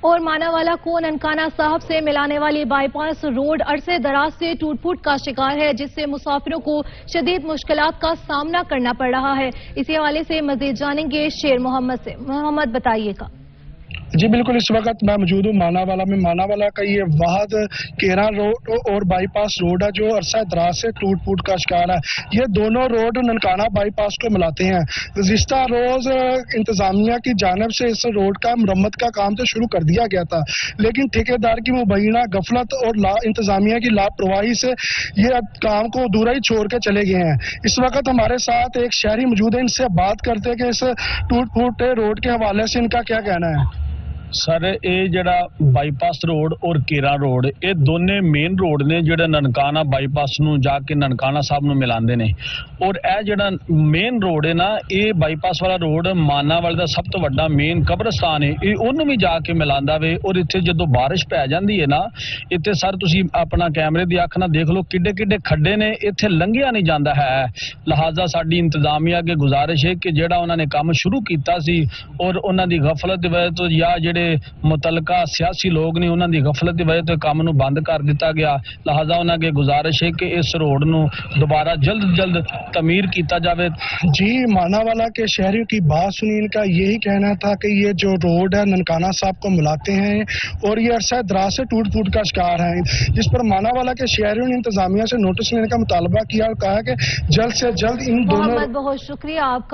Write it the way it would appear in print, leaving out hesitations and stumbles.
और मानावाला को ननकाना साहब से मिलाने वाली बाईपास रोड अरसे दराज से टूट फूट का शिकार है, जिससे मुसाफिरों को शदीद मुश्किलात का सामना करना पड़ रहा है। इसी हवाले से मजीद जानेंगे शेर मोहम्मद से। मोहम्मद, बताइएगा। जी बिल्कुल, इस वक्त मैं मौजूद हूँ मानावाला में। मानावाला का ये वाहद केरा रोड और बाईपास रोड है जो अरसा दराज से टूट फूट का शिकार है। ये दोनों रोड ननकाना बाईपास को मिलाते हैं। गुज़िश्ता रोज इंतजामिया की जानिब से इस रोड का मरम्मत का काम तो शुरू कर दिया गया था, लेकिन ठेकेदार की मुबैना गफलत और इंतजामिया की लापरवाही से ये काम को अधूरा ही छोड़ के चले गए हैं। इस वक्त हमारे साथ एक शहरी मौजूद है, इनसे बात करते हैं कि इस टूट फूट रोड के हवाले से इनका क्या कहना है। सर, ये जड़ा बाईपास रोड और केरा रोड ये दोने मेन रोड ने जो ननकाना बाईपास नूं जाके ननकाना साहब नूं मिलांदे ने। और यह जड़ा मेन रोड है ना, ये बाईपास वाला रोड मानावाले दा सब तो वड्डा मेन कब्रस्तान है, ये उन्होंने भी जाके मिलांदा वे। और इत्थे जदों बारिश पै जांदी है ना, इत्थे सर तुसीं अपना कैमरे दी अख नाल देख लो किड्डे किड्डे खड्डे ने, इत्थे लंघिया नहीं जांदा है। लिहाजा साडी इंतजामिया अगे गुजारिश है कि जेड़ा उन्होंने ने काम शुरू कीता सी और उन्हां दी गफलत दी वजह तो या जेड़े मुतलका सियासी लोग ने उन्होंने गफलत की वजह तो काम नूं बंद कर दिता गया। लिहाजा उन्होंने गुजारिश है कि इस रोड नूं दोबारा जल्द जल्द तमीर किया जाए। जी, मानावाला के शहरियों की बात सुनी, इनका यही कहना था कि ये जो रोड है ननकाना साहब को मिलाते हैं और ये अरसा दराज से टूट फूट का शिकार है, जिस पर मानावाला के शहरियों ने इंतजामिया से नोटिस लेने का मुतालबा किया और कहा कि जल्द से जल्द इन दोनों। बहुत शुक्रिया आपका।